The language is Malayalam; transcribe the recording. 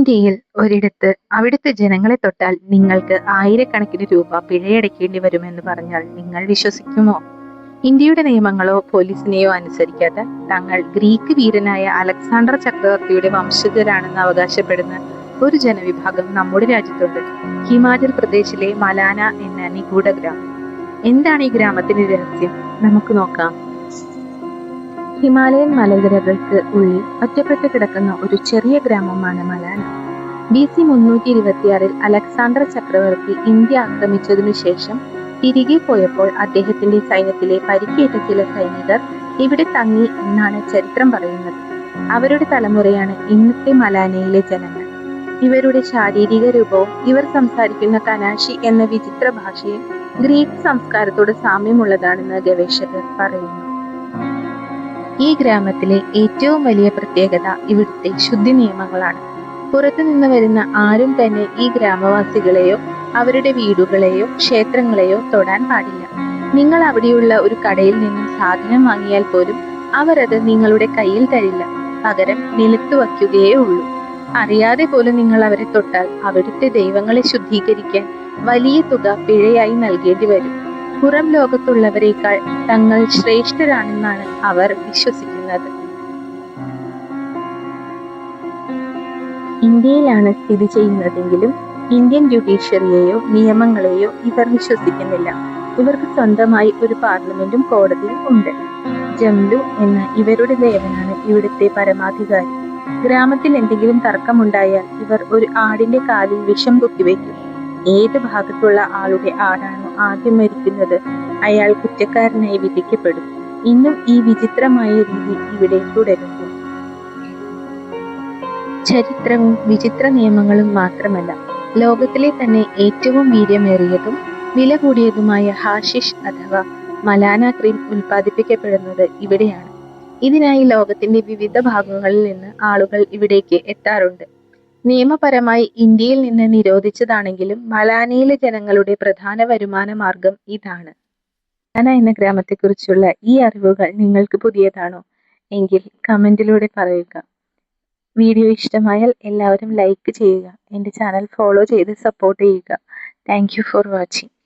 ഇന്ത്യയിൽ ഒരിടത്ത് അവിടുത്തെ ജനങ്ങളെ തൊട്ടാൽ നിങ്ങൾക്ക് ആയിരക്കണക്കിന് രൂപ പിഴയടയ്ക്കേണ്ടി വരുമെന്ന് പറഞ്ഞാൽ നിങ്ങൾ വിശ്വസിക്കുമോ? ഇന്ത്യയുടെ നിയമങ്ങളോ പോലീസിനെയോ അനുസരിക്കാത്ത തങ്ങൾ ഗ്രീക്ക് വീരനായ അലക്സാണ്ടർ ചക്രവർത്തിയുടെ വംശജരാണെന്ന് അവകാശപ്പെടുന്ന ഒരു ജനവിഭാഗം നമ്മുടെ രാജ്യത്തുണ്ട്. ഹിമാചൽ പ്രദേശിലെ മലാന എന്ന നിഗൂഢ ഗ്രാമം. എന്താണ് ഈ ഗ്രാമത്തിന്റെ രഹസ്യം? നമുക്ക് നോക്കാം. ഹിമാലയൻ മലനിരകൾക്ക് ഉള്ളിൽ ഒറ്റപ്പെട്ട് കിടക്കുന്ന ഒരു ചെറിയ ഗ്രാമമാണ് മലാന. BC 326 അലക്സാണ്ടർ ചക്രവർത്തി ഇന്ത്യ ആക്രമിച്ചതിനു ശേഷം തിരികെ പോയപ്പോൾ അദ്ദേഹത്തിന്റെ സൈന്യത്തിലെ പരിക്കേറ്റ ചില സൈനികർ ഇവിടെ തങ്ങി എന്നാണ് ചരിത്രം പറയുന്നത്. അവരുടെ തലമുറയാണ് ഇന്നത്തെ മലാനയിലെ ജനങ്ങൾ. ഇവരുടെ ശാരീരിക രൂപവും ഇവർ സംസാരിക്കുന്ന കനാഷി എന്ന വിചിത്ര ഭാഷയും ഗ്രീക്ക് സംസ്കാരത്തോട് സാമ്യമുള്ളതാണെന്ന് ഗവേഷകർ പറയുന്നു. ഈ ഗ്രാമത്തിലെ ഏറ്റവും വലിയ പ്രത്യേകത ഇവിടുത്തെ ശുദ്ധി നിയമങ്ങളാണ്. പുറത്തു നിന്ന് വരുന്ന ആരും തന്നെ ഈ ഗ്രാമവാസികളെയോ അവരുടെ വീടുകളെയോ ക്ഷേത്രങ്ങളെയോ തൊടാൻ പാടില്ല. നിങ്ങൾ അവിടെയുള്ള ഒരു കടയിൽ നിന്നും സാധനം വാങ്ങിയാൽ പോലും അവർ അത് നിങ്ങളുടെ കയ്യിൽ തരില്ല. പകരം നിലത്ത് വയ്ക്കുകയേ ഉള്ളൂ. അറിയാതെ പോലും നിങ്ങൾ അവരെ തൊട്ടാൽ അവിടുത്തെ ദൈവങ്ങളെ ശുദ്ധീകരിക്കാൻ വലിയ തുക പിഴയായി നൽകേണ്ടി വരും. പുറം ലോകത്തുള്ളവരെക്കാൾ തങ്ങൾ ശ്രേഷ്ഠരാണെന്നാണ് അവർ വിശ്വസിക്കുന്നത്. ഇന്ത്യയിലാണ് സ്ഥിതി ചെയ്യുന്നതെങ്കിലും ഇന്ത്യൻ ജുഡീഷ്യറിയെയോ നിയമങ്ങളെയോ ഇവർ വിശ്വസിക്കുന്നില്ല. ഇവർക്ക് സ്വന്തമായി ഒരു പാർലമെന്റും കോടതിയും ഉണ്ട്. ജംലു എന്ന ഇവരുടെ ദേവനാണ് ഇവിടുത്തെ പരമാധികാരി. ഗ്രാമത്തിൽ എന്തെങ്കിലും തർക്കമുണ്ടായാൽ ഇവർ ഒരു ആടിന്റെ കാലിൽ വിഷം കുത്തിവെക്കും. ഏത് ഭാഗത്തുള്ള ആളുടെ ആടാണോ ആദ്യം മരിക്കുന്നത് അയാൾ കുറ്റക്കാരനായി വിധിക്കപ്പെടും. ഇന്നും ഈ വിചിത്രമായ രീതി ഇവിടെ തുടരുന്നു. ചരിത്രവും വിചിത്ര നിയമങ്ങളും മാത്രമല്ല, ലോകത്തിലെ തന്നെ ഏറ്റവും വീര്യമേറിയതും വില കൂടിയതുമായ ഹാഷിഷ് അഥവാ മലാന ക്രീം ഉൽപ്പാദിപ്പിക്കപ്പെടുന്നത് ഇവിടെയാണ്. ഇതിനായി ലോകത്തിന്റെ വിവിധ ഭാഗങ്ങളിൽ നിന്ന് ആളുകൾ ഇവിടേക്ക് എത്താറുണ്ട്. നിയമപരമായി ഇന്ത്യയിൽ നിന്ന് നിരോധിച്ചതാണെങ്കിലും മലാനയിലെ ജനങ്ങളുടെ പ്രധാന വരുമാന മാർഗം ഇതാണ്. മലാന എന്ന ഗ്രാമത്തെക്കുറിച്ചുള്ള ഈ അറിവുകൾ നിങ്ങൾക്ക് പുതിയതാണോ? എങ്കിൽ കമന്റിലൂടെ പറയുക. വീഡിയോ ഇഷ്ടമായാൽ എല്ലാവരും ലൈക്ക് ചെയ്യുക. എൻ്റെ ചാനൽ ഫോളോ ചെയ്ത് സപ്പോർട്ട് ചെയ്യുക. Thank you for watching.